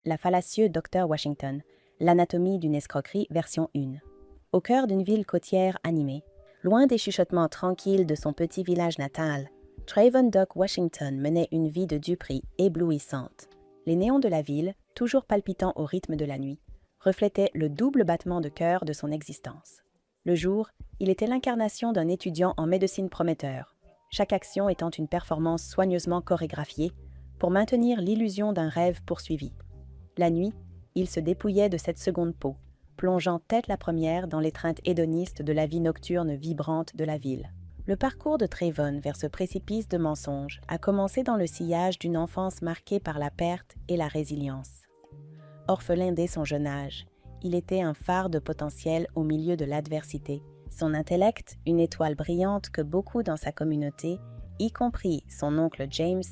la fallacieux Dr Washington, l'anatomie d'une escroquerie version 1. Au cœur d'une ville côtière animée, loin des chuchotements tranquilles de son petit village natal, Trayvon Doc Washington menait une vie de duperie éblouissante. Les néons de la ville, toujours palpitants au rythme de la nuit, reflétaient le double battement de cœur de son existence. Le jour, il était l'incarnation d'un étudiant en médecine prometteur, chaque action étant une performance soigneusement chorégraphiée pour maintenir l'illusion d'un rêve poursuivi. La nuit, il se dépouillait de cette seconde peau, plongeant tête la première dans l'étreinte hédoniste de la vie nocturne vibrante de la ville. Le parcours de Trayvon vers ce précipice de mensonges a commencé dans le sillage d'une enfance marquée par la perte et la résilience. Orphelin dès son jeune âge, il était un phare de potentiel au milieu de l'adversité. Son intellect, une étoile brillante que beaucoup dans sa communauté, y compris son oncle James,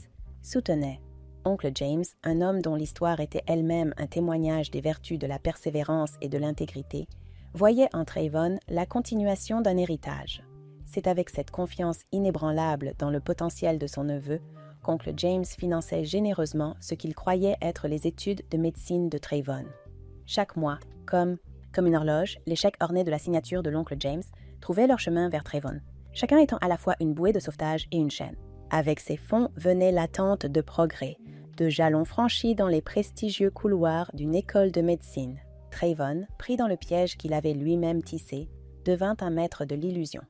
soutenaient. Oncle James, un homme dont l'histoire était elle-même un témoignage des vertus de la persévérance et de l'intégrité, voyait en Trayvon la continuation d'un héritage. C'est avec cette confiance inébranlable dans le potentiel de son neveu qu'oncle James finançait généreusement ce qu'il croyait être les études de médecine de Trayvon. Chaque mois, comme une horloge, les chèques ornés de la signature de l'oncle James trouvaient leur chemin vers Trayvon, chacun étant à la fois une bouée de sauvetage et une chaîne. Avec ces fonds venait l'attente de progrès, de jalons franchis dans les prestigieux couloirs d'une école de médecine. Trayvon, pris dans le piège qu'il avait lui-même tissé, devint un maître de l'illusion.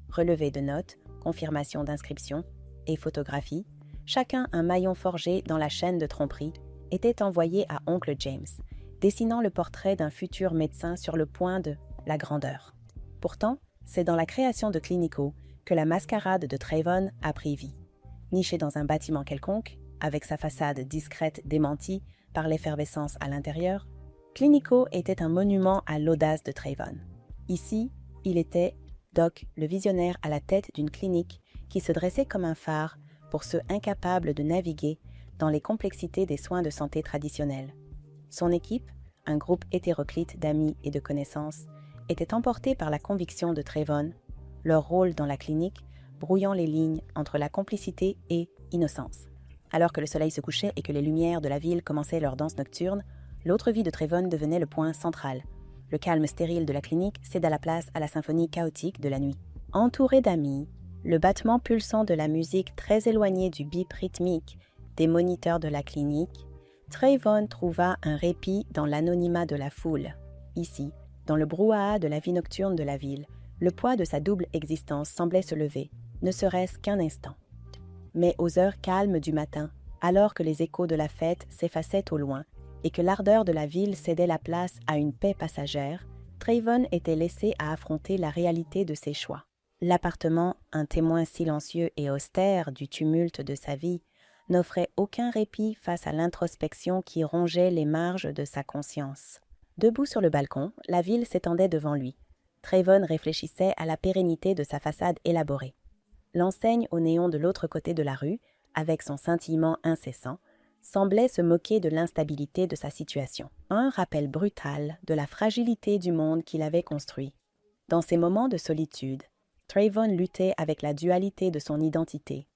Relevés de notes, confirmation d'inscription et photographies, chacun un maillon forgé dans la chaîne de tromperie, était envoyé à oncle James, dessinant le portrait d'un futur médecin sur le point de la grandeur. Pourtant, c'est dans la création de Clinico que la mascarade de Trayvon a pris vie. Niché dans un bâtiment quelconque, avec sa façade discrète démentie par l'effervescence à l'intérieur, Clinico était un monument à l'audace de Trayvon. Ici, il était Doc, le visionnaire à la tête d'une clinique qui se dressait comme un phare pour ceux incapables de naviguer dans les complexités des soins de santé traditionnels. Son équipe, un groupe hétéroclite d'amis et de connaissances, était emportée par la conviction de Trayvon, leur rôle dans la clinique brouillant les lignes entre la complicité et innocence. Alors que le soleil se couchait et que les lumières de la ville commençaient leur danse nocturne, l'autre vie de Trayvon devenait le point central. Le calme stérile de la clinique céda la place à la symphonie chaotique de la nuit. Entouré d'amis, le battement pulsant de la musique très éloignée du bip rythmique des moniteurs de la clinique, Trayvon trouva un répit dans l'anonymat de la foule. Ici, dans le brouhaha de la vie nocturne de la ville, le poids de sa double existence semblait se lever, ne serait-ce qu'un instant. Mais aux heures calmes du matin, alors que les échos de la fête s'effaçaient au loin et que l'ardeur de la ville cédait la place à une paix passagère, Trayvon était laissé à affronter la réalité de ses choix. L'appartement, un témoin silencieux et austère du tumulte de sa vie, n'offrait aucun répit face à l'introspection qui rongeait les marges de sa conscience. Debout sur le balcon, la ville s'étendait devant lui. Trayvon réfléchissait à la pérennité de sa façade élaborée. L'enseigne au néon de l'autre côté de la rue, avec son scintillement incessant, semblait se moquer de l'instabilité de sa situation. Un rappel brutal de la fragilité du monde qu'il avait construit. Dans ces moments de solitude, Trayvon luttait avec la dualité de son identité,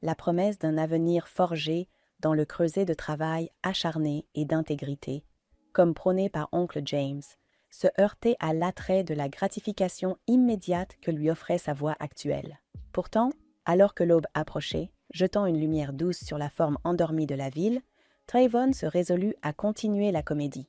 la promesse d'un avenir forgé dans le creuset de travail acharné et d'intégrité, comme prôné par oncle James, se heurtait à l'attrait de la gratification immédiate que lui offrait sa voie actuelle. Pourtant, alors que l'aube approchait, jetant une lumière douce sur la forme endormie de la ville, Trayvon se résolut à continuer la comédie.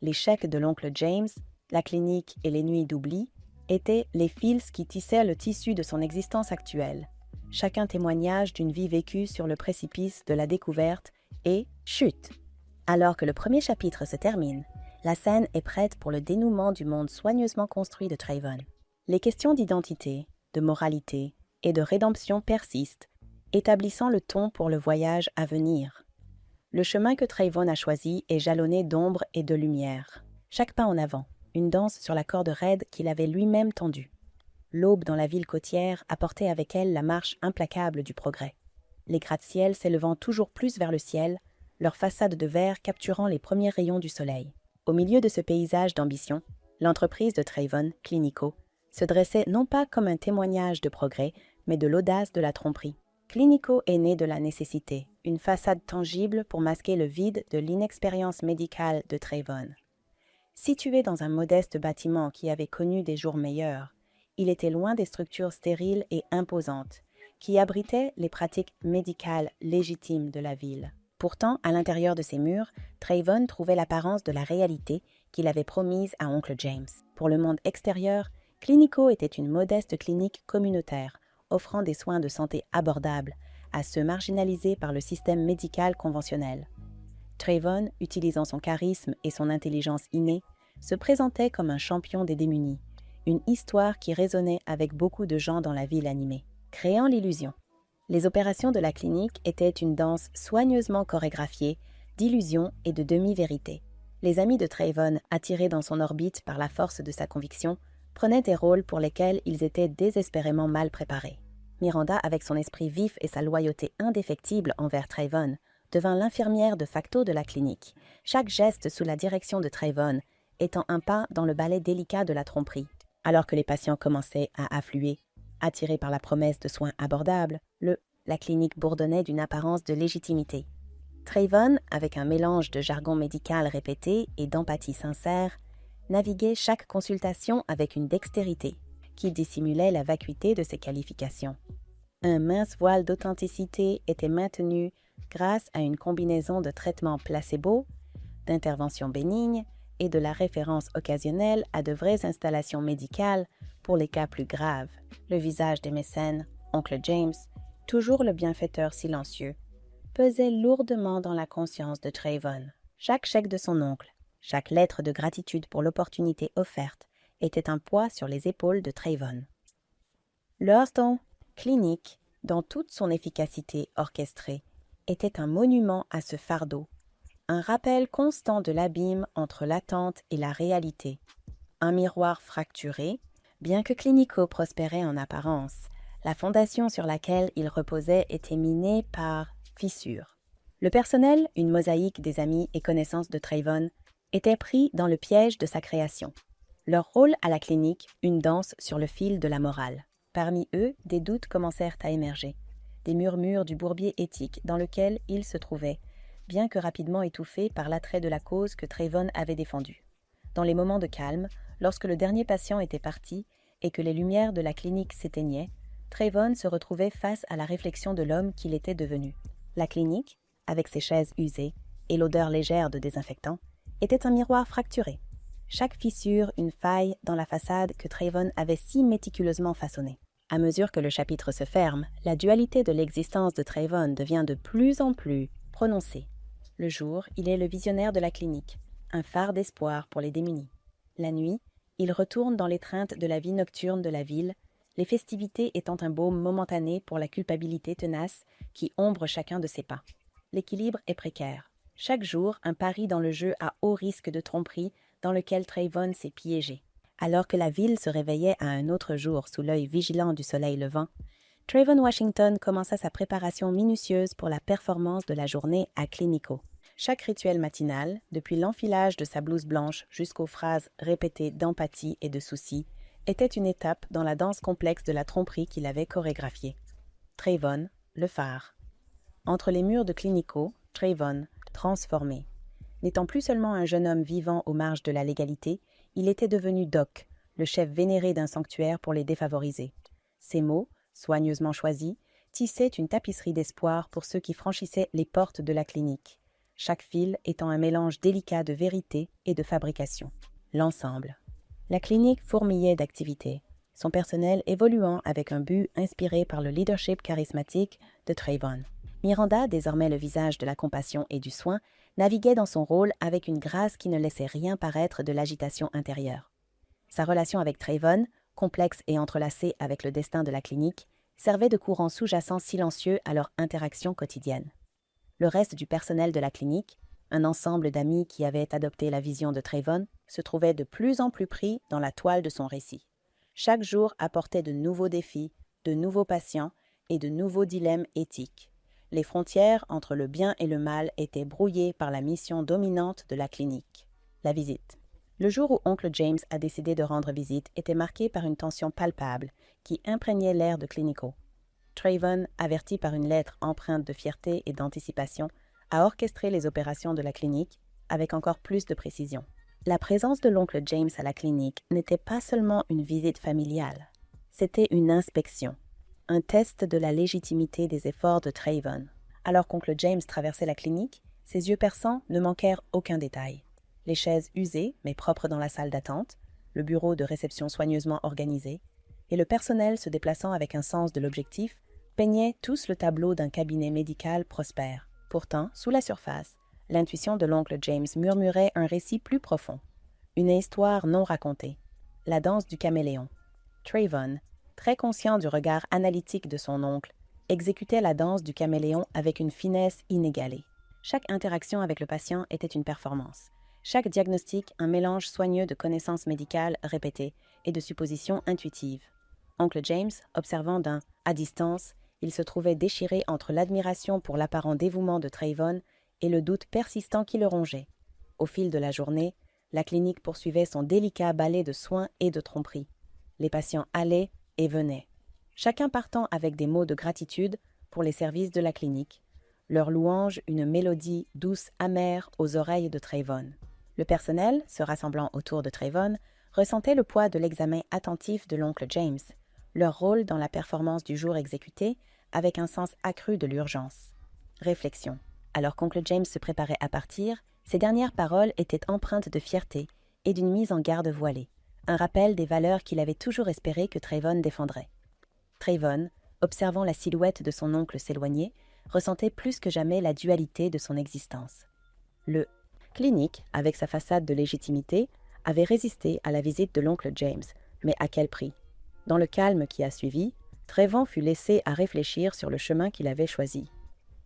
Les chèques de l'oncle James, la clinique et les nuits d'oubli étaient les fils qui tissaient le tissu de son existence actuelle, chacun témoignage d'une vie vécue sur le précipice de la découverte et chute. Alors que le premier chapitre se termine, la scène est prête pour le dénouement du monde soigneusement construit de Trayvon. Les questions d'identité, de moralité et de rédemption persistent, établissant le ton pour le voyage à venir. Le chemin que Trayvon a choisi est jalonné d'ombre et de lumière. Chaque pas en avant, une danse sur la corde raide qu'il avait lui-même tendue. L'aube dans la ville côtière apportait avec elle la marche implacable du progrès. Les gratte-ciel s'élevant toujours plus vers le ciel, leurs façades de verre capturant les premiers rayons du soleil. Au milieu de ce paysage d'ambition, l'entreprise de Trayvon, Clinico, se dressait non pas comme un témoignage de progrès, mais de l'audace de la tromperie. Clinico est né de la nécessité, une façade tangible pour masquer le vide de l'inexpérience médicale de Trayvon. Situé dans un modeste bâtiment qui avait connu des jours meilleurs, il était loin des structures stériles et imposantes qui abritaient les pratiques médicales légitimes de la ville. Pourtant, à l'intérieur de ces murs, Trayvon trouvait l'apparence de la réalité qu'il avait promise à oncle James. Pour le monde extérieur, Clinico était une modeste clinique communautaire, offrant des soins de santé abordables à ceux marginalisés par le système médical conventionnel. Trayvon, utilisant son charisme et son intelligence innée, se présentait comme un champion des démunis, une histoire qui résonnait avec beaucoup de gens dans la ville animée, créant l'illusion. Les opérations de la clinique étaient une danse soigneusement chorégraphiée d'illusions et de demi-vérités. Les amis de Trayvon, attirés dans son orbite par la force de sa conviction, prenaient des rôles pour lesquels ils étaient désespérément mal préparés. Miranda, avec son esprit vif et sa loyauté indéfectible envers Trayvon, devint l'infirmière de facto de la clinique, chaque geste sous la direction de Trayvon étant un pas dans le ballet délicat de la tromperie. Alors que les patients commençaient à affluer, attirés par la promesse de soins abordables, la clinique bourdonnait d'une apparence de légitimité. Trayvon, avec un mélange de jargon médical répété et d'empathie sincère, naviguait chaque consultation avec une dextérité qui dissimulait la vacuité de ses qualifications. Un mince voile d'authenticité était maintenu grâce à une combinaison de traitements placebo, d'interventions bénignes et de la référence occasionnelle à de vraies installations médicales pour les cas plus graves. Le visage des mécènes, oncle James, toujours le bienfaiteur silencieux, pesait lourdement dans la conscience de Trayvon. Chaque chèque de son oncle, chaque lettre de gratitude pour l'opportunité offerte était un poids sur les épaules de Trayvon. L'Earthstone clinique, dans toute son efficacité orchestrée, était un monument à ce fardeau, un rappel constant de l'abîme entre l'attente et la réalité, un miroir fracturé, bien que Clinico prospérait en apparence, la fondation sur laquelle il reposait était minée par fissures. Le personnel, une mosaïque des amis et connaissances de Trayvon, était pris dans le piège de sa création. Leur rôle à la clinique, une danse sur le fil de la morale. Parmi eux, des doutes commencèrent à émerger, des murmures du bourbier éthique dans lequel ils se trouvaient, bien que rapidement étouffés par l'attrait de la cause que Trayvon avait défendue. Dans les moments de calme, lorsque le dernier patient était parti et que les lumières de la clinique s'éteignaient, Trayvon se retrouvait face à la réflexion de l'homme qu'il était devenu. La clinique, avec ses chaises usées et l'odeur légère de désinfectant, était un miroir fracturé. Chaque fissure, une faille dans la façade que Trayvon avait si méticuleusement façonnée. À mesure que le chapitre se ferme, la dualité de l'existence de Trayvon devient de plus en plus prononcée. Le jour, il est le visionnaire de la clinique, un phare d'espoir pour les démunis. La nuit, il retourne dans l'étreinte de la vie nocturne de la ville, les festivités étant un baume momentané pour la culpabilité tenace qui ombre chacun de ses pas. L'équilibre est précaire. Chaque jour, un pari dans le jeu à haut risque de tromperie dans lequel Trayvon s'est piégé. Alors que la ville se réveillait à un autre jour sous l'œil vigilant du soleil levant, Trayvon Washington commença sa préparation minutieuse pour la performance de la journée à Clinico. Chaque rituel matinal, depuis l'enfilage de sa blouse blanche jusqu'aux phrases répétées d'empathie et de souci, était une étape dans la danse complexe de la tromperie qu'il avait chorégraphiée. Trayvon, le phare. Entre les murs de Clinico, Trayvon, transformé. N'étant plus seulement un jeune homme vivant aux marges de la légalité, il était devenu Doc, le chef vénéré d'un sanctuaire pour les défavorisés. Ses mots, soigneusement choisis, tissaient une tapisserie d'espoir pour ceux qui franchissaient les portes de la clinique, chaque fil étant un mélange délicat de vérité et de fabrication. L'ensemble. La clinique fourmillait d'activités, son personnel évoluant avec un but inspiré par le leadership charismatique de Trayvon. Miranda, désormais le visage de la compassion et du soin, naviguait dans son rôle avec une grâce qui ne laissait rien paraître de l'agitation intérieure. Sa relation avec Trayvon, complexe et entrelacée avec le destin de la clinique, servait de courant sous-jacent silencieux à leur interaction quotidienne. Le reste du personnel de la clinique, un ensemble d'amis qui avaient adopté la vision de Trayvon, se trouvait de plus en plus pris dans la toile de son récit. Chaque jour apportait de nouveaux défis, de nouveaux patients et de nouveaux dilemmes éthiques. Les frontières entre le bien et le mal étaient brouillées par la mission dominante de la clinique, la visite. Le jour où oncle James a décidé de rendre visite était marqué par une tension palpable qui imprégnait l'air de Clinico. Trayvon, averti par une lettre empreinte de fierté et d'anticipation, a orchestré les opérations de la clinique avec encore plus de précision. La présence de l'oncle James à la clinique n'était pas seulement une visite familiale, c'était une inspection, un test de la légitimité des efforts de Trayvon. Alors qu'oncle James traversait la clinique, ses yeux perçants ne manquèrent aucun détail. Les chaises usées mais propres dans la salle d'attente, le bureau de réception soigneusement organisé, et le personnel se déplaçant avec un sens de l'objectif, peignaient tous le tableau d'un cabinet médical prospère. Pourtant, sous la surface, l'intuition de l'oncle James murmurait un récit plus profond, une histoire non racontée, la danse du caméléon. Trayvon, très conscient du regard analytique de son oncle, exécutait la danse du caméléon avec une finesse inégalée. Chaque interaction avec le patient était une performance. Chaque diagnostic, un mélange soigneux de connaissances médicales répétées et de suppositions intuitives. Oncle James, observant à distance, il se trouvait déchiré entre l'admiration pour l'apparent dévouement de Trayvon et le doute persistant qui le rongeait. Au fil de la journée, la clinique poursuivait son délicat ballet de soins et de tromperies. Les patients allaient et venaient, chacun partant avec des mots de gratitude pour les services de la clinique, leur louange une mélodie douce amère aux oreilles de Trayvon. Le personnel, se rassemblant autour de Trayvon, ressentait le poids de l'examen attentif de l'oncle James, leur rôle dans la performance du jour exécuté avec un sens accru de l'urgence. Réflexion. Alors qu'oncle James se préparait à partir, ses dernières paroles étaient empreintes de fierté et d'une mise en garde voilée, un rappel des valeurs qu'il avait toujours espéré que Trayvon défendrait. Trayvon, observant la silhouette de son oncle s'éloigner, ressentait plus que jamais la dualité de son existence. Le clinique, avec sa façade de légitimité, avait résisté à la visite de l'oncle James, mais à quel prix? Dans le calme qui a suivi, Trayvon fut laissé à réfléchir sur le chemin qu'il avait choisi.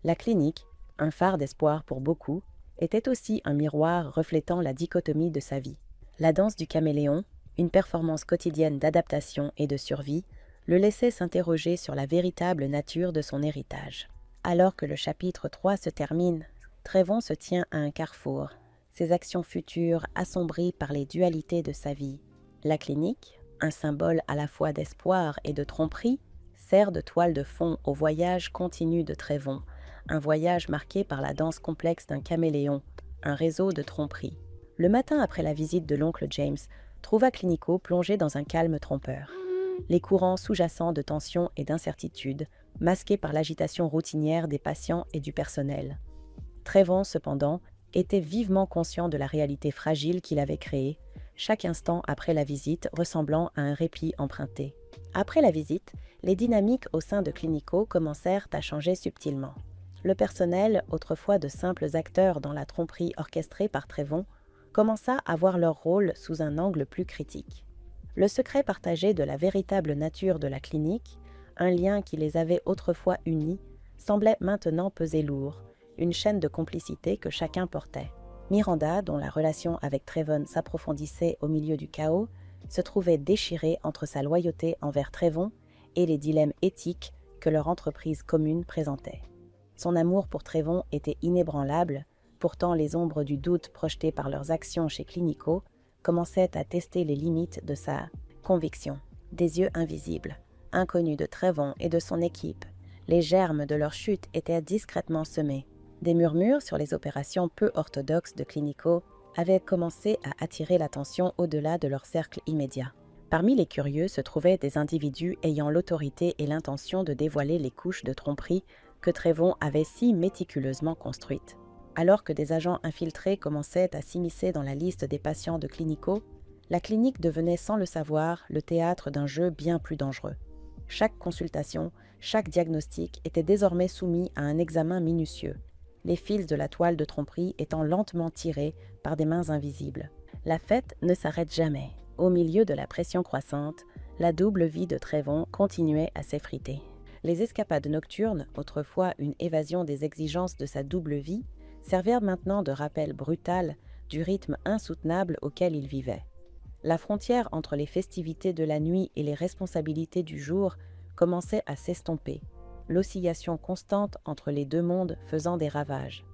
La clinique, un phare d'espoir pour beaucoup, était aussi un miroir reflétant la dichotomie de sa vie. La danse du caméléon, une performance quotidienne d'adaptation et de survie, le laissait s'interroger sur la véritable nature de son héritage. Alors que le chapitre 3 se termine, Trayvon se tient à un carrefour, ses actions futures assombries par les dualités de sa vie. La clinique, un symbole à la fois d'espoir et de tromperie, sert de toile de fond au voyage continu de Trayvon, un voyage marqué par la danse complexe d'un caméléon, un réseau de tromperies. Le matin après la visite de l'oncle James, trouva Clinico plongé dans un calme trompeur. Les courants sous-jacents de tension et d'incertitude, masqués par l'agitation routinière des patients et du personnel. Trayvon, cependant, était vivement conscient de la réalité fragile qu'il avait créée, chaque instant après la visite ressemblant à un répit emprunté. Après la visite, les dynamiques au sein de Clinico commencèrent à changer subtilement. Le personnel, autrefois de simples acteurs dans la tromperie orchestrée par Trayvon, commença à voir leur rôle sous un angle plus critique. Le secret partagé de la véritable nature de la clinique, un lien qui les avait autrefois unis, semblait maintenant peser lourd, une chaîne de complicité que chacun portait. Miranda, dont la relation avec Trayvon s'approfondissait au milieu du chaos, se trouvait déchirée entre sa loyauté envers Trayvon et les dilemmes éthiques que leur entreprise commune présentait. Son amour pour Trayvon était inébranlable, pourtant les ombres du doute projetées par leurs actions chez Clinico commençaient à tester les limites de sa conviction. Des yeux invisibles, inconnus de Trayvon et de son équipe, les germes de leur chute étaient discrètement semés. Des murmures sur les opérations peu orthodoxes de Clinico avaient commencé à attirer l'attention au-delà de leur cercle immédiat. Parmi les curieux se trouvaient des individus ayant l'autorité et l'intention de dévoiler les couches de tromperie que Trayvon avait si méticuleusement construites. Alors que des agents infiltrés commençaient à s'immiscer dans la liste des patients de Clinico, la clinique devenait sans le savoir le théâtre d'un jeu bien plus dangereux. Chaque consultation, chaque diagnostic était désormais soumis à un examen minutieux, les fils de la toile de tromperie étant lentement tirés par des mains invisibles. La fête ne s'arrête jamais. Au milieu de la pression croissante, la double vie de Trayvon continuait à s'effriter. Les escapades nocturnes, autrefois une évasion des exigences de sa double vie, servirent maintenant de rappel brutal du rythme insoutenable auquel il vivait. La frontière entre les festivités de la nuit et les responsabilités du jour commençait à s'estomper, l'oscillation constante entre les deux mondes faisant des ravages.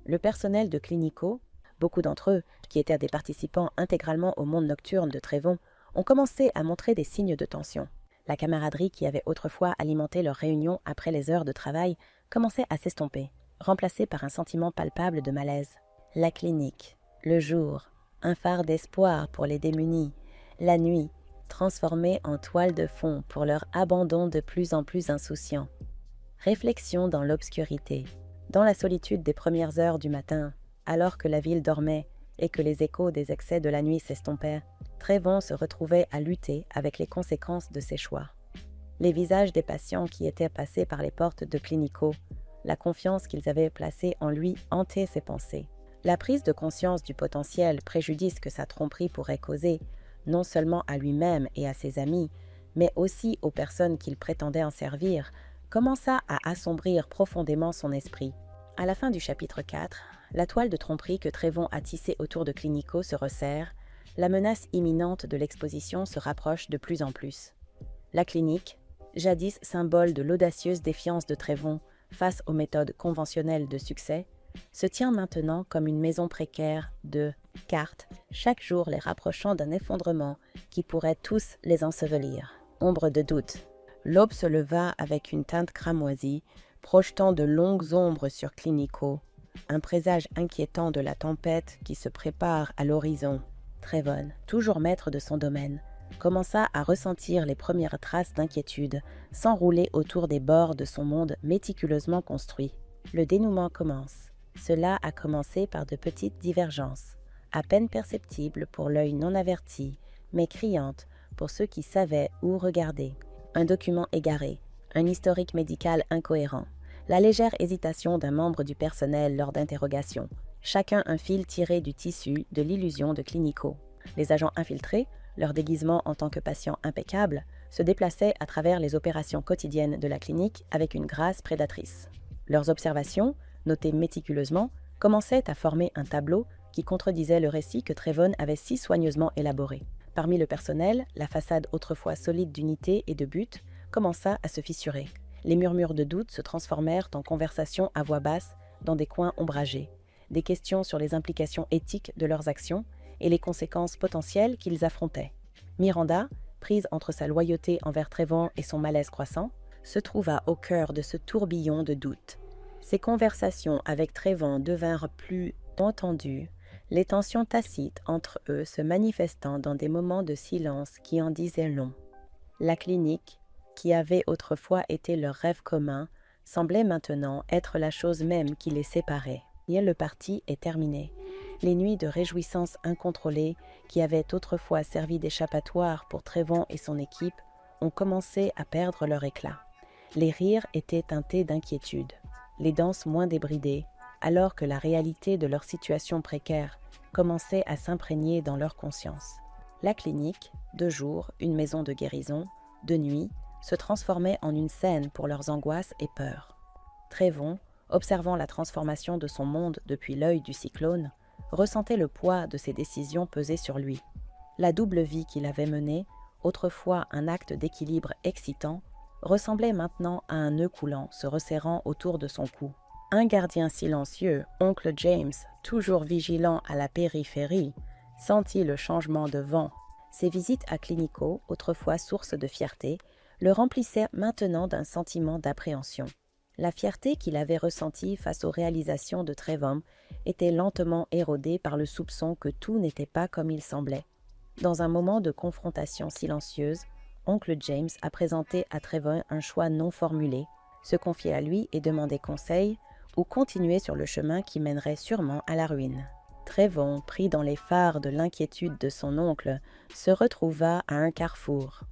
Le personnel de Clinico, beaucoup d'entre eux, qui étaient des participants intégralement au monde nocturne de Trayvon, ont commencé à montrer des signes de tension. La camaraderie qui avait autrefois alimenté leurs réunions après les heures de travail commençait à s'estomper, remplacée par un sentiment palpable de malaise. La clinique, le jour, un phare d'espoir pour les démunis, la nuit, transformée en toile de fond pour leur abandon de plus en plus insouciant. Réflexion dans l'obscurité, dans la solitude des premières heures du matin, alors que la ville dormait et que les échos des excès de la nuit s'estompaient, Trevon se retrouvait à lutter avec les conséquences de ses choix. Les visages des patients qui étaient passés par les portes de Clinico, la confiance qu'ils avaient placée en lui hantait ses pensées. La prise de conscience du potentiel préjudice que sa tromperie pourrait causer, non seulement à lui-même et à ses amis, mais aussi aux personnes qu'il prétendait en servir, commença à assombrir profondément son esprit. À la fin du chapitre 4, la toile de tromperie que Trevon a tissée autour de Clinico se resserre, la menace imminente de l'exposition se rapproche de plus en plus. La clinique, jadis symbole de l'audacieuse défiance de Trevon face aux méthodes conventionnelles de succès, se tient maintenant comme une maison précaire de cartes, chaque jour les rapprochant d'un effondrement qui pourrait tous les ensevelir. Ombre de doute. L'aube se leva avec une teinte cramoisie, projetant de longues ombres sur Clinico, un présage inquiétant de la tempête qui se prépare à l'horizon. Trevon, toujours maître de son domaine, commença à ressentir les premières traces d'inquiétude, s'enrouler autour des bords de son monde méticuleusement construit. Le dénouement commence. Cela a commencé par de petites divergences, à peine perceptibles pour l'œil non averti, mais criantes pour ceux qui savaient où regarder. Un document égaré, un historique médical incohérent, la légère hésitation d'un membre du personnel lors d'interrogations, chacun un fil tiré du tissu de l'illusion de Clinico. Les agents infiltrés, leur déguisement en tant que patients impeccables, se déplaçaient à travers les opérations quotidiennes de la clinique avec une grâce prédatrice. Leurs observations, notées méticuleusement, commençaient à former un tableau qui contredisait le récit que Trevon avait si soigneusement élaboré. Parmi le personnel, la façade autrefois solide d'unité et de but commença à se fissurer. Les murmures de doute se transformèrent en conversations à voix basse dans des coins ombragés, des questions sur les implications éthiques de leurs actions et les conséquences potentielles qu'ils affrontaient. Miranda, prise entre sa loyauté envers Trevon et son malaise croissant, se trouva au cœur de ce tourbillon de doutes. Ces conversations avec Trevon devinrent plus entendues, les tensions tacites entre eux se manifestant dans des moments de silence qui en disaient long. La clinique, qui avait autrefois été leur rêve commun, semblait maintenant être la chose même qui les séparait. Et le parti est terminé. Les nuits de réjouissance incontrôlée, qui avaient autrefois servi d'échappatoire pour Trevon et son équipe, ont commencé à perdre leur éclat. Les rires étaient teintés d'inquiétude, les danses moins débridées, alors que la réalité de leur situation précaire commençait à s'imprégner dans leur conscience. La clinique, de jour, une maison de guérison, de nuit, se transformait en une scène pour leurs angoisses et peurs. Trevon, observant la transformation de son monde depuis l'œil du cyclone, ressentait le poids de ses décisions peser sur lui. La double vie qu'il avait menée, autrefois un acte d'équilibre excitant, ressemblait maintenant à un nœud coulant se resserrant autour de son cou. Un gardien silencieux, oncle James, toujours vigilant à la périphérie, sentit le changement de vent. Ses visites à Clinico, autrefois source de fierté, le remplissaient maintenant d'un sentiment d'appréhension. La fierté qu'il avait ressentie face aux réalisations de Trevon était lentement érodée par le soupçon que tout n'était pas comme il semblait. Dans un moment de confrontation silencieuse, oncle James a présenté à Trevon un choix non formulé, se confier à lui et demander conseil, ou continuer sur le chemin qui mènerait sûrement à la ruine. Trevon, pris dans les phares de l'inquiétude de son oncle, se retrouva à un carrefour.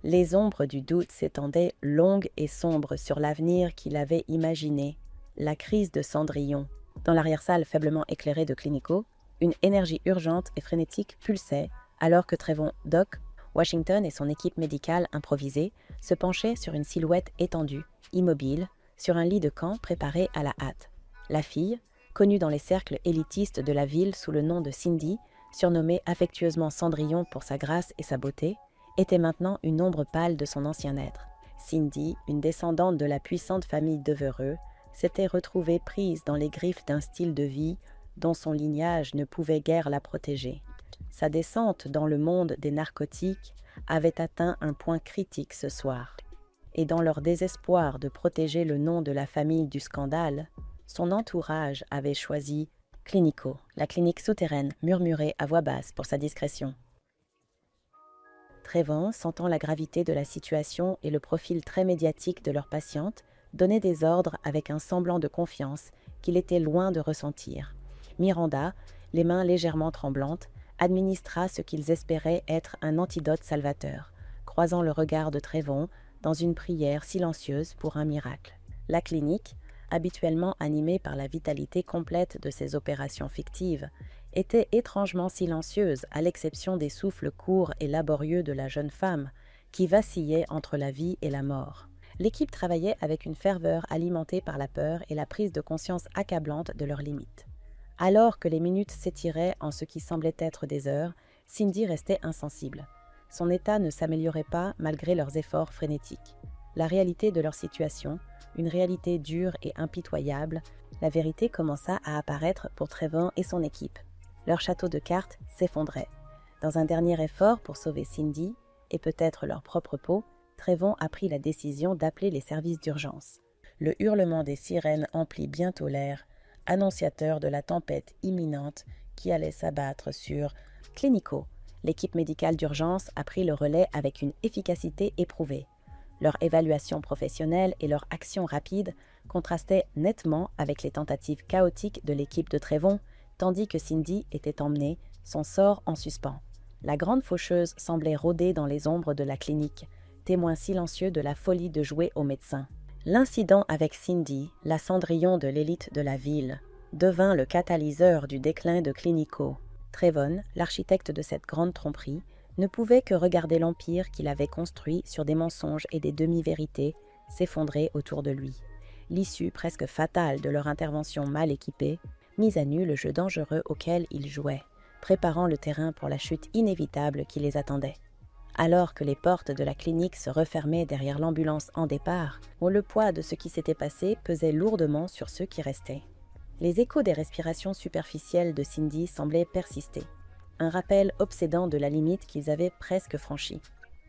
Les ombres du doute s'étendaient longues et sombres sur l'avenir qu'il avait imaginé. La crise de Cendrillon. Dans l'arrière-salle faiblement éclairée de Clinico, une énergie urgente et frénétique pulsait, alors que Trevon Doc, Washington et son équipe médicale improvisée se penchaient sur une silhouette étendue, immobile, sur un lit de camp préparé à la hâte. La fille, connue dans les cercles élitistes de la ville sous le nom de Cindy, surnommée affectueusement Cendrillon pour sa grâce et sa beauté, était maintenant une ombre pâle de son ancien être. Cindy, une descendante de la puissante famille Devereux, s'était retrouvée prise dans les griffes d'un style de vie dont son lignage ne pouvait guère la protéger. Sa descente dans le monde des narcotiques avaient atteint un point critique ce soir. Et dans leur désespoir de protéger le nom de la famille du scandale, son entourage avait choisi Clinico, la clinique souterraine, murmurée à voix basse pour sa discrétion. Trevon, sentant la gravité de la situation et le profil très médiatique de leur patiente, donnait des ordres avec un semblant de confiance qu'il était loin de ressentir. Miranda, les mains légèrement tremblantes, administra ce qu'ils espéraient être un antidote salvateur, croisant le regard de Trevon dans une prière silencieuse pour un miracle. La clinique, habituellement animée par la vitalité complète de ses opérations fictives, était étrangement silencieuse à l'exception des souffles courts et laborieux de la jeune femme qui vacillait entre la vie et la mort. L'équipe travaillait avec une ferveur alimentée par la peur et la prise de conscience accablante de leurs limites. Alors que les minutes s'étiraient en ce qui semblait être des heures, Cindy restait insensible. Son état ne s'améliorait pas malgré leurs efforts frénétiques. La réalité de leur situation, une réalité dure et impitoyable, la vérité commença à apparaître pour Trevon et son équipe. Leur château de cartes s'effondrait. Dans un dernier effort pour sauver Cindy, et peut-être leur propre peau, Trevon a pris la décision d'appeler les services d'urgence. Le hurlement des sirènes emplit bientôt l'air, annonciateur de la tempête imminente qui allait s'abattre sur Clinico. L'équipe médicale d'urgence a pris le relais avec une efficacité éprouvée. Leur évaluation professionnelle et leur action rapide contrastaient nettement avec les tentatives chaotiques de l'équipe de Trevon, tandis que Cindy était emmenée, son sort en suspens. La grande faucheuse semblait rôder dans les ombres de la clinique, témoin silencieux de la folie de jouer aux médecins. L'incident avec Cindy, la Cendrillon de l'élite de la ville, devint le catalyseur du déclin de Clinico. Trevon, l'architecte de cette grande tromperie, ne pouvait que regarder l'empire qu'il avait construit sur des mensonges et des demi-vérités s'effondrer autour de lui. L'issue presque fatale de leur intervention mal équipée mise à nu le jeu dangereux auquel ils jouaient, préparant le terrain pour la chute inévitable qui les attendait. Alors que les portes de la clinique se refermaient derrière l'ambulance en départ, où le poids de ce qui s'était passé pesait lourdement sur ceux qui restaient. Les échos des respirations superficielles de Cindy semblaient persister, un rappel obsédant de la limite qu'ils avaient presque franchie.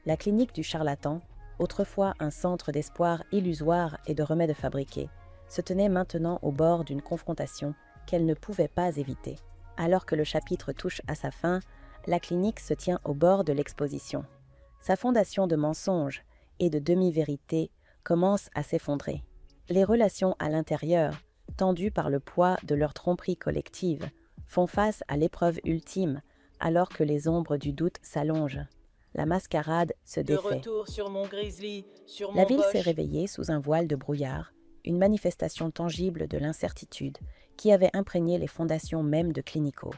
La clinique du charlatan, autrefois un centre d'espoir illusoire et de remèdes fabriqués, se tenait maintenant au bord d'une confrontation qu'elle ne pouvait pas éviter. Alors que le chapitre touche à sa fin, la clinique se tient au bord de l'exposition. Sa fondation de mensonges et de demi-vérités commence à s'effondrer. Les relations à l'intérieur, tendues par le poids de leur tromperie collective, font face à l'épreuve ultime alors que les ombres du doute s'allongent. La mascarade se défait. De retour sur mon grizzly, sur La mon ville s'est boche. réveillée sous un voile de brouillard, une manifestation tangible de l'incertitude qui avait imprégné les fondations mêmes de Clinico.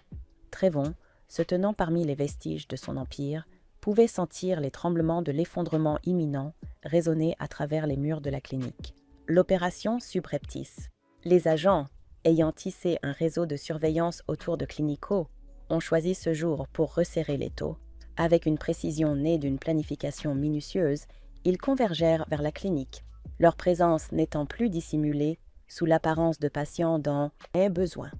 Trevon, se tenant parmi les vestiges de son empire, pouvait sentir les tremblements de l'effondrement imminent résonner à travers les murs de la clinique. L'opération subreptice. Les agents, ayant tissé un réseau de surveillance autour de Clinico, ont choisi ce jour pour resserrer l'étau. Avec une précision née d'une planification minutieuse, ils convergèrent vers la clinique, leur présence n'étant plus dissimulée sous l'apparence de patients dans « un besoin ».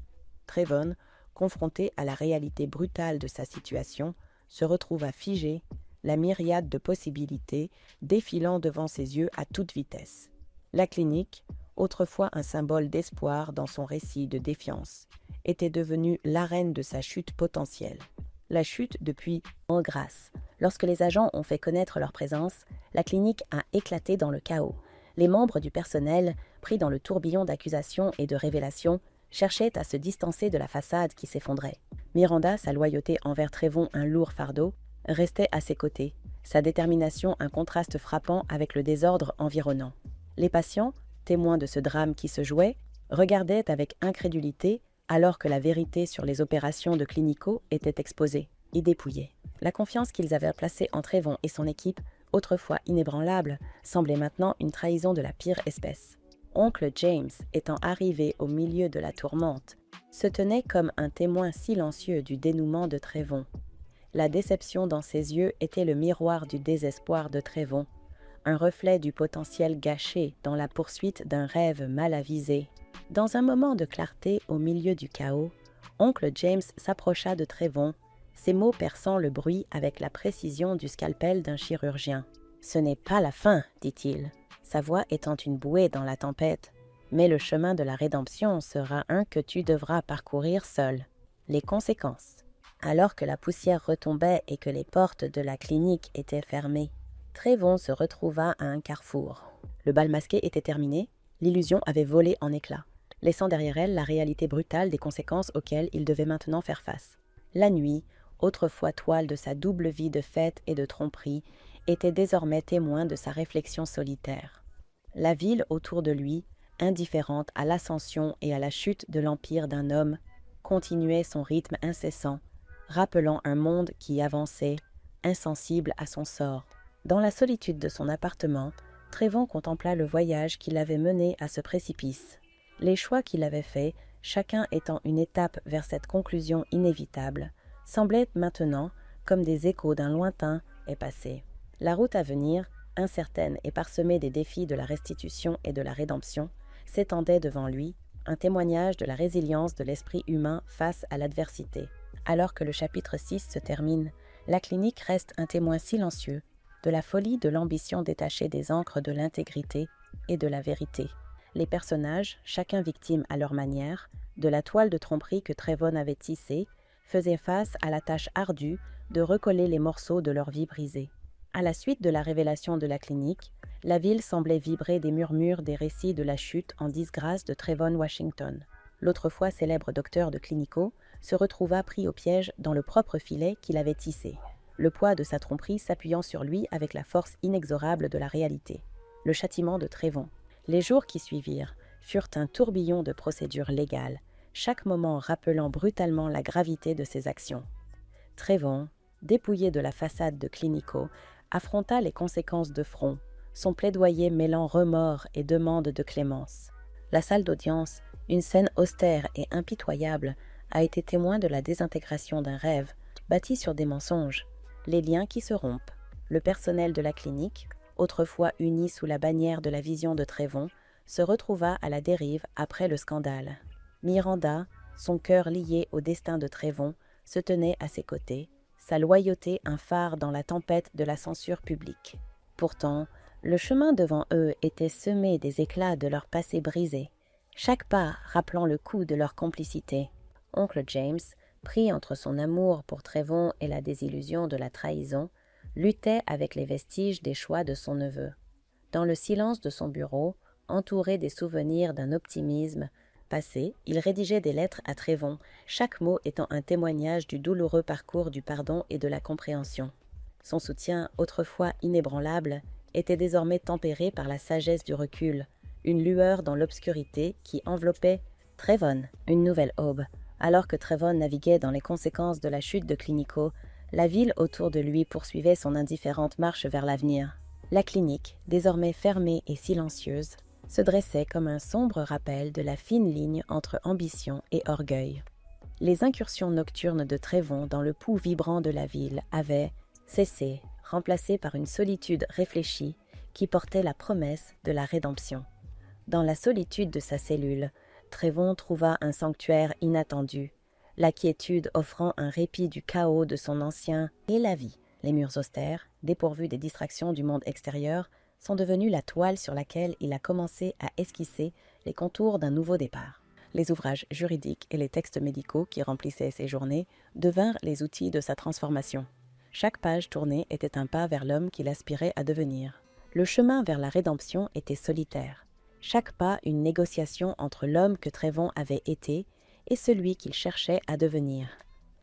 Trevon, confronté à la réalité brutale de sa situation, se retrouva figé, la myriade de possibilités défilant devant ses yeux à toute vitesse. La clinique, autrefois un symbole d'espoir dans son récit de défiance, était devenue l'arène de sa chute potentielle. La chute depuis en grâce. Lorsque les agents ont fait connaître leur présence, la clinique a éclaté dans le chaos. Les membres du personnel, pris dans le tourbillon d'accusations et de révélations, cherchaient à se distancer de la façade qui s'effondrait. Miranda, sa loyauté envers Trevon un lourd fardeau, restait à ses côtés, sa détermination un contraste frappant avec le désordre environnant. Les patients, témoins de ce drame qui se jouait, regardaient avec incrédulité alors que la vérité sur les opérations de Clinico était exposée et dépouillée. La confiance qu'ils avaient placée en Trevon et son équipe, autrefois inébranlable, semblait maintenant une trahison de la pire espèce. Oncle James, étant arrivé au milieu de la tourmente, se tenait comme un témoin silencieux du dénouement de Trevon. La déception dans ses yeux était le miroir du désespoir de Trevon, un reflet du potentiel gâché dans la poursuite d'un rêve mal avisé. Dans un moment de clarté au milieu du chaos, oncle James s'approcha de Trevon ses mots perçant le bruit avec la précision du scalpel d'un chirurgien. « Ce n'est pas la fin, dit-il, sa voix étant une bouée dans la tempête. Mais le chemin de la rédemption sera un que tu devras parcourir seul. Les conséquences. » Alors que la poussière retombait et que les portes de la clinique étaient fermées, Trevon se retrouva à un carrefour. Le bal masqué était terminé, l'illusion avait volé en éclats, laissant derrière elle la réalité brutale des conséquences auxquelles il devait maintenant faire face. La nuit, autrefois toile de sa double vie de fête et de tromperie, était désormais témoin de sa réflexion solitaire. La ville autour de lui, indifférente à l'ascension et à la chute de l'empire d'un homme, continuait son rythme incessant, rappelant un monde qui avançait, insensible à son sort. Dans la solitude de son appartement, Trevon contempla le voyage qui l'avait mené à ce précipice. Les choix qu'il avait faits, chacun étant une étape vers cette conclusion inévitable, semblaient maintenant comme des échos d'un lointain et passé. La route à venir, incertaine et parsemée des défis de la restitution et de la rédemption, s'étendait devant lui, un témoignage de la résilience de l'esprit humain face à l'adversité. Alors que le chapitre 6 se termine, la clinique reste un témoin silencieux de la folie de l'ambition détachée des ancres de l'intégrité et de la vérité. Les personnages, chacun victime à leur manière, de la toile de tromperie que Trevon avait tissée, faisaient face à la tâche ardue de recoller les morceaux de leur vie brisée. À la suite de la révélation de la clinique, la ville semblait vibrer des murmures des récits de la chute en disgrâce de Trevon Washington. L'autrefois célèbre docteur de clinico se retrouva pris au piège dans le propre filet qu'il avait tissé, le poids de sa tromperie s'appuyant sur lui avec la force inexorable de la réalité. Le châtiment de Trevon. Les jours qui suivirent furent un tourbillon de procédures légales, chaque moment rappelant brutalement la gravité de ses actions. Trevon, dépouillé de la façade de clinico, affronta les conséquences de front, son plaidoyer mêlant remords et demande de clémence. La salle d'audience, une scène austère et impitoyable, a été témoin de la désintégration d'un rêve, bâti sur des mensonges, les liens qui se rompent. Le personnel de la clinique, autrefois uni sous la bannière de la vision de Trevon, se retrouva à la dérive après le scandale. Miranda, son cœur lié au destin de Trevon, se tenait à ses côtés, sa loyauté un phare dans la tempête de la censure publique. Pourtant, le chemin devant eux était semé des éclats de leur passé brisé, chaque pas rappelant le coup de leur complicité. Oncle James, pris entre son amour pour Trevon et la désillusion de la trahison, luttait avec les vestiges des choix de son neveu. Dans le silence de son bureau, entouré des souvenirs d'un optimisme passé, il rédigeait des lettres à Trevon, chaque mot étant un témoignage du douloureux parcours du pardon et de la compréhension. Son soutien, autrefois inébranlable, était désormais tempéré par la sagesse du recul, une lueur dans l'obscurité qui enveloppait Trevon, une nouvelle aube. Alors que Trevon naviguait dans les conséquences de la chute de Clinico, la ville autour de lui poursuivait son indifférente marche vers l'avenir. La clinique, désormais fermée et silencieuse, se dressait comme un sombre rappel de la fine ligne entre ambition et orgueil. Les incursions nocturnes de Trevon dans le pouls vibrant de la ville avaient cessé, remplacées par une solitude réfléchie qui portait la promesse de la rédemption. Dans la solitude de sa cellule, Trevon trouva un sanctuaire inattendu, la quiétude offrant un répit du chaos de son ancien et la vie. Les murs austères, dépourvus des distractions du monde extérieur, sont devenus la toile sur laquelle il a commencé à esquisser les contours d'un nouveau départ. Les ouvrages juridiques et les textes médicaux qui remplissaient ses journées devinrent les outils de sa transformation. Chaque page tournée était un pas vers l'homme qu'il aspirait à devenir. Le chemin vers la rédemption était solitaire. Chaque pas une négociation entre l'homme que Trevon avait été et celui qu'il cherchait à devenir.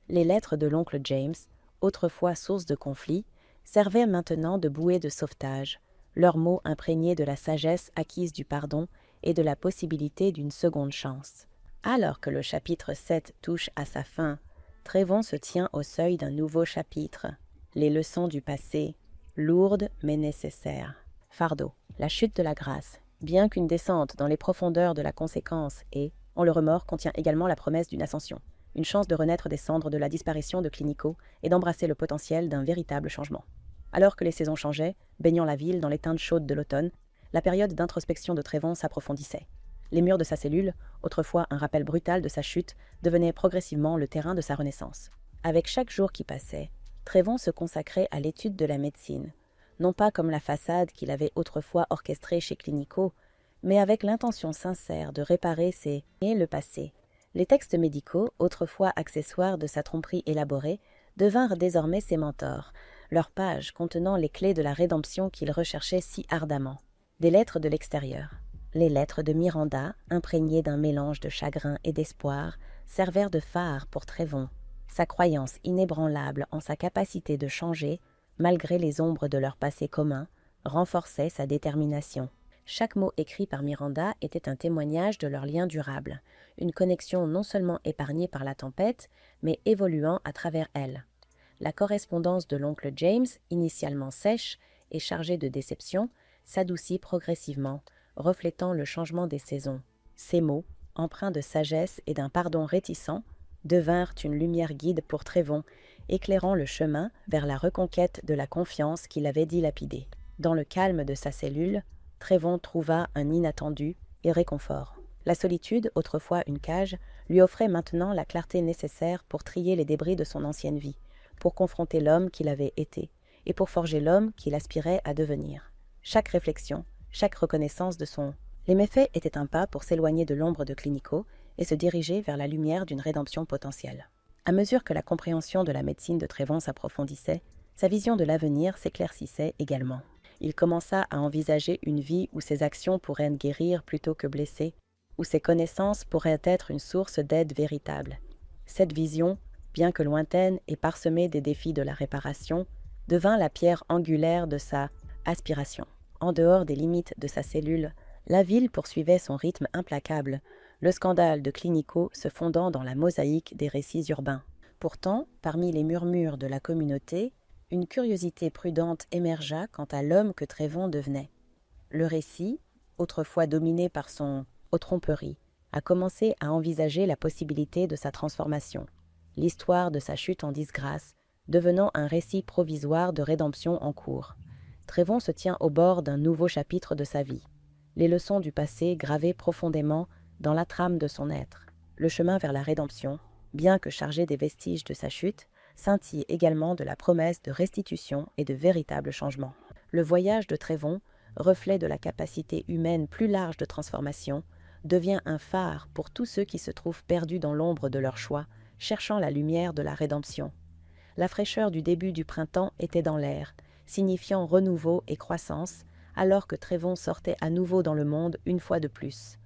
Les lettres de l'oncle James, autrefois source de conflits, servaient maintenant de bouée de sauvetage, leurs mots imprégnés de la sagesse acquise du pardon et de la possibilité d'une seconde chance. Alors que le chapitre 7 touche à sa fin, Trevon se tient au seuil d'un nouveau chapitre. Les leçons du passé, lourdes mais nécessaires. Fardeau, la chute de la grâce, bien qu'une descente dans les profondeurs de la conséquence et, en le remords, contient également la promesse d'une ascension, une chance de renaître des cendres de la disparition de Clinico et d'embrasser le potentiel d'un véritable changement. Alors que les saisons changeaient, baignant la ville dans les teintes chaudes de l'automne, la période d'introspection de Trevon s'approfondissait. Les murs de sa cellule, autrefois un rappel brutal de sa chute, devenaient progressivement le terrain de sa renaissance. Avec chaque jour qui passait, Trevon se consacrait à l'étude de la médecine, non pas comme la façade qu'il avait autrefois orchestrée chez Clinico, mais avec l'intention sincère de réparer le passé. Les textes médicaux, autrefois accessoires de sa tromperie élaborée, devinrent désormais ses mentors, leurs pages contenant les clés de la rédemption qu'il recherchait si ardemment. Des lettres de l'extérieur. Les lettres de Miranda, imprégnées d'un mélange de chagrin et d'espoir, servèrent de phare pour Trevon. Sa croyance inébranlable en sa capacité de changer, malgré les ombres de leur passé commun, renforçait sa détermination. Chaque mot écrit par Miranda était un témoignage de leur lien durable, une connexion non seulement épargnée par la tempête, mais évoluant à travers elle. La correspondance de l'oncle James, initialement sèche et chargée de déception, s'adoucit progressivement, reflétant le changement des saisons. Ces mots, empreints de sagesse et d'un pardon réticent, devinrent une lumière guide pour Trevon, éclairant le chemin vers la reconquête de la confiance qu'il avait dilapidée. Dans le calme de sa cellule, Trevon trouva un inattendu et réconfort. La solitude, autrefois une cage, lui offrait maintenant la clarté nécessaire pour trier les débris de son ancienne vie, pour confronter l'homme qu'il avait été, et pour forger l'homme qu'il aspirait à devenir. Chaque réflexion, chaque reconnaissance de son Les méfaits étaient un pas pour s'éloigner de l'ombre de Clinico et se diriger vers la lumière d'une rédemption potentielle. À mesure que la compréhension de la médecine de Trevon s'approfondissait, sa vision de l'avenir s'éclaircissait également. Il commença à envisager une vie où ses actions pourraient guérir plutôt que blesser, où ses connaissances pourraient être une source d'aide véritable. Cette vision, bien que lointaine et parsemée des défis de la réparation, devint la pierre angulaire de sa aspiration. En dehors des limites de sa cellule, la ville poursuivait son rythme implacable, le scandale de Clinico se fondant dans la mosaïque des récits urbains. Pourtant, parmi les murmures de la communauté, une curiosité prudente émergea quant à l'homme que Trevon devenait. Le récit, autrefois dominé par son tromperie, a commencé à envisager la possibilité de sa transformation, l'histoire de sa chute en disgrâce, devenant un récit provisoire de rédemption en cours. Trevon se tient au bord d'un nouveau chapitre de sa vie. Les leçons du passé gravées profondément dans la trame de son être. Le chemin vers la rédemption, bien que chargé des vestiges de sa chute, scintille également de la promesse de restitution et de véritables changements. Le voyage de Trevon, reflet de la capacité humaine plus large de transformation, devient un phare pour tous ceux qui se trouvent perdus dans l'ombre de leur choix, cherchant la lumière de la rédemption. La fraîcheur du début du printemps était dans l'air, signifiant renouveau et croissance, alors que Trevon sortait à nouveau dans le monde une fois de plus.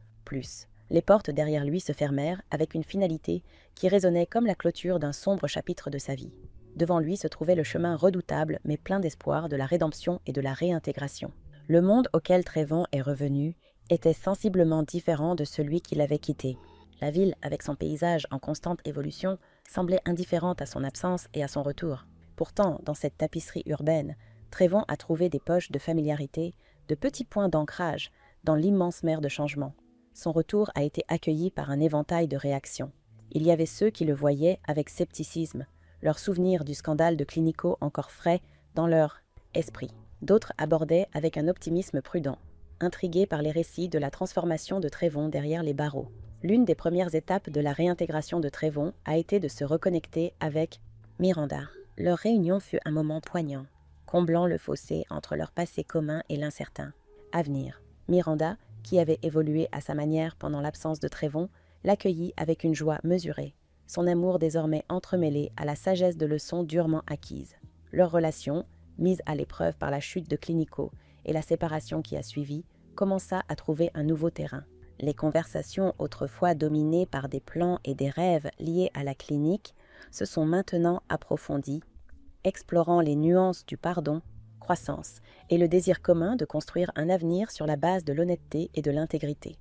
Les portes derrière lui se fermèrent avec une finalité qui résonnait comme la clôture d'un sombre chapitre de sa vie. Devant lui se trouvait le chemin redoutable mais plein d'espoir de la rédemption et de la réintégration. Le monde auquel Trevon est revenu était sensiblement différent de celui qu'il avait quitté. La ville, avec son paysage en constante évolution, semblait indifférente à son absence et à son retour. Pourtant, dans cette tapisserie urbaine, Trevon a trouvé des poches de familiarité, de petits points d'ancrage dans l'immense mer de changement. Son retour a été accueilli par un éventail de réactions. Il y avait ceux qui le voyaient avec scepticisme, leur souvenir du scandale de Clinico encore frais dans leur esprit. D'autres abordaient avec un optimisme prudent, intrigués par les récits de la transformation de Trevon derrière les barreaux. L'une des premières étapes de la réintégration de Trevon a été de se reconnecter avec Miranda. Leur réunion fut un moment poignant, comblant le fossé entre leur passé commun et l'incertain avenir. Miranda, qui avait évolué à sa manière pendant l'absence de Trevon, l'accueillit avec une joie mesurée, son amour désormais entremêlé à la sagesse de leçons durement acquises. Leur relation, mise à l'épreuve par la chute de Clinico et la séparation qui a suivi, commença à trouver un nouveau terrain. Les conversations autrefois dominées par des plans et des rêves liés à la clinique se sont maintenant approfondies, explorant les nuances du pardon, croissance et le désir commun de construire un avenir sur la base de l'honnêteté et de l'intégrité.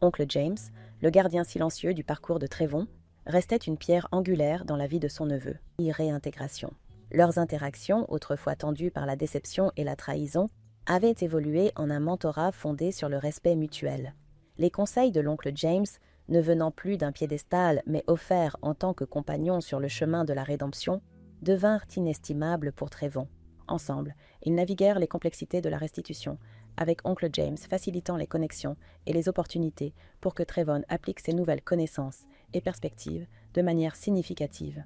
Oncle James, le gardien silencieux du parcours de Trevon, restait une pierre angulaire dans la vie de son neveu. Réintégration. Leurs interactions, autrefois tendues par la déception et la trahison, avaient évolué en un mentorat fondé sur le respect mutuel. Les conseils de l'oncle James, ne venant plus d'un piédestal mais offerts en tant que compagnons sur le chemin de la rédemption, devinrent inestimables pour Trevon. Ensemble, ils naviguèrent les complexités de la restitution, avec oncle James facilitant les connexions et les opportunités pour que Trevon applique ses nouvelles connaissances et perspectives de manière significative.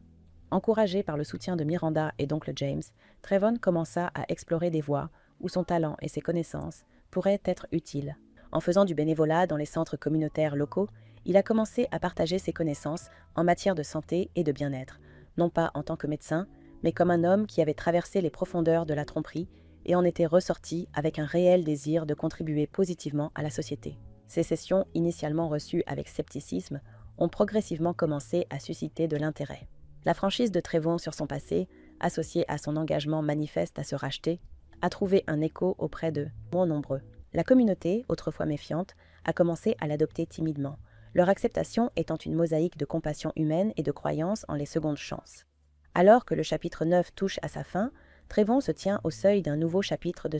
Encouragé par le soutien de Miranda et d'oncle James, Trayvon commença à explorer des voies où son talent et ses connaissances pourraient être utiles. En faisant du bénévolat dans les centres communautaires locaux, il a commencé à partager ses connaissances en matière de santé et de bien-être, non pas en tant que médecin, mais comme un homme qui avait traversé les profondeurs de la tromperie et en était ressorti avec un réel désir de contribuer positivement à la société. Ces sessions, initialement reçues avec scepticisme, ont progressivement commencé à susciter de l'intérêt. La franchise de Trayvon sur son passé, associée à son engagement manifeste à se racheter, a trouvé un écho auprès de moins nombreux. La communauté, autrefois méfiante, a commencé à l'adopter timidement, leur acceptation étant une mosaïque de compassion humaine et de croyance en les secondes chances. Alors que le chapitre 9 touche à sa fin, Trayvon se tient au seuil d'un nouveau chapitre de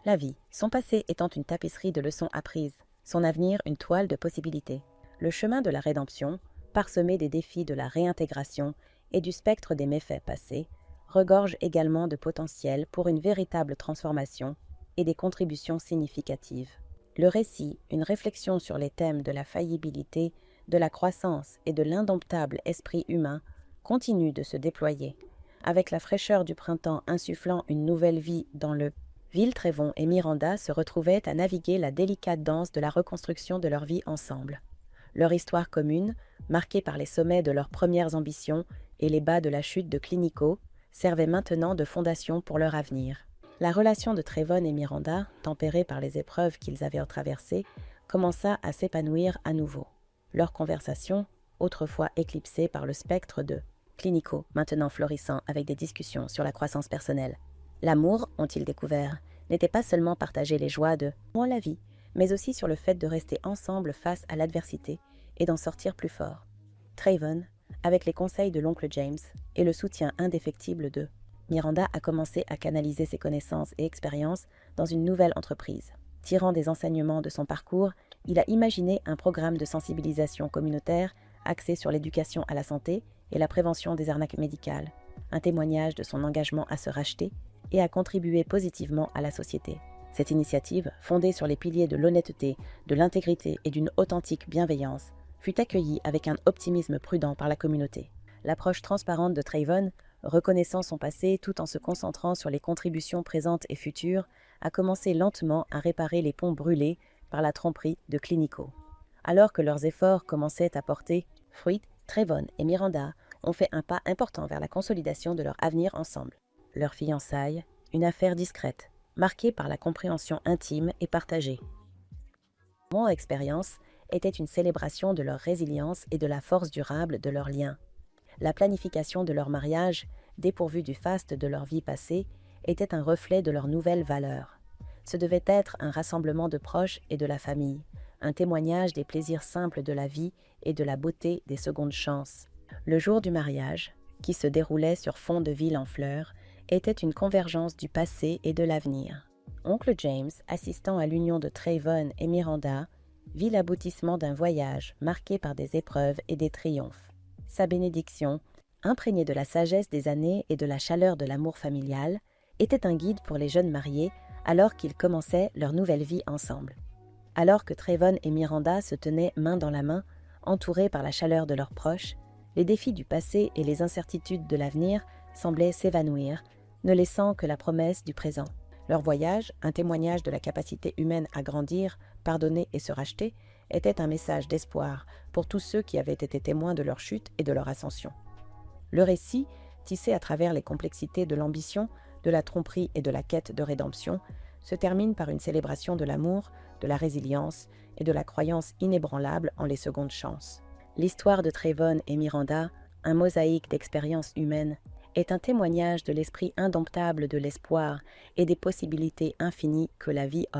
la vie, son passé étant une tapisserie de leçons apprises, son avenir une toile de possibilités. Le chemin de la rédemption, parsemé des défis de la réintégration et du spectre des méfaits passés, regorge également de potentiel pour une véritable transformation et des contributions significatives. Le récit, une réflexion sur les thèmes de la faillibilité, de la croissance et de l'indomptable esprit humain, continue de se déployer, avec la fraîcheur du printemps insufflant une nouvelle vie dans le Ville. Trayvon et Miranda se retrouvaient à naviguer la délicate danse de la reconstruction de leur vie ensemble. Leur histoire commune, marquée par les sommets de leurs premières ambitions et les bas de la chute de Clinico, servait maintenant de fondation pour leur avenir. La relation de Trayvon et Miranda, tempérée par les épreuves qu'ils avaient traversées, commença à s'épanouir à nouveau. Leur conversation, autrefois éclipsée par le spectre de Clinico, maintenant florissant avec des discussions sur la croissance personnelle. L'amour, ont-ils découvert, n'était pas seulement partager les joies de la vie, mais aussi sur le fait de rester ensemble face à l'adversité et d'en sortir plus fort. Trayvon, avec les conseils de l'oncle James et le soutien indéfectible de Miranda, a commencé à canaliser ses connaissances et expériences dans une nouvelle entreprise. Tirant des enseignements de son parcours, il a imaginé un programme de sensibilisation communautaire axé sur l'éducation à la santé et la prévention des arnaques médicales, un témoignage de son engagement à se racheter et à contribuer positivement à la société. Cette initiative, fondée sur les piliers de l'honnêteté, de l'intégrité et d'une authentique bienveillance, fut accueillie avec un optimisme prudent par la communauté. L'approche transparente de Trayvon, reconnaissant son passé tout en se concentrant sur les contributions présentes et futures, a commencé lentement à réparer les ponts brûlés par la tromperie de Clinico. Alors que leurs efforts commençaient à porter fruit, Trayvon et Miranda ont fait un pas important vers la consolidation de leur avenir ensemble. Leur fiançailles, une affaire discrète, marquée par la compréhension intime et partagée. Mon expérience était une célébration de leur résilience et de la force durable de leurs liens. La planification de leur mariage, dépourvue du faste de leur vie passée, était un reflet de leurs nouvelles valeurs. Ce devait être un rassemblement de proches et de la famille, un témoignage des plaisirs simples de la vie et de la beauté des secondes chances. Le jour du mariage, qui se déroulait sur fond de ville en fleurs, était une convergence du passé et de l'avenir. Oncle James, assistant à l'union de Trayvon et Miranda, vit l'aboutissement d'un voyage marqué par des épreuves et des triomphes. Sa bénédiction, imprégnée de la sagesse des années et de la chaleur de l'amour familial, était un guide pour les jeunes mariés alors qu'ils commençaient leur nouvelle vie ensemble. Alors que Trayvon et Miranda se tenaient main dans la main, entourés par la chaleur de leurs proches, les défis du passé et les incertitudes de l'avenir semblaient s'évanouir, ne laissant que la promesse du présent. Leur voyage, un témoignage de la capacité humaine à grandir, pardonner et se racheter, était un message d'espoir pour tous ceux qui avaient été témoins de leur chute et de leur ascension. Le récit, tissé à travers les complexités de l'ambition, de la tromperie et de la quête de rédemption, se termine par une célébration de l'amour, de la résilience et de la croyance inébranlable en les secondes chances. L'histoire de Trayvon et Miranda, un mosaïque d'expériences humaines, est un témoignage de l'esprit indomptable de l'espoir et des possibilités infinies que la vie offre.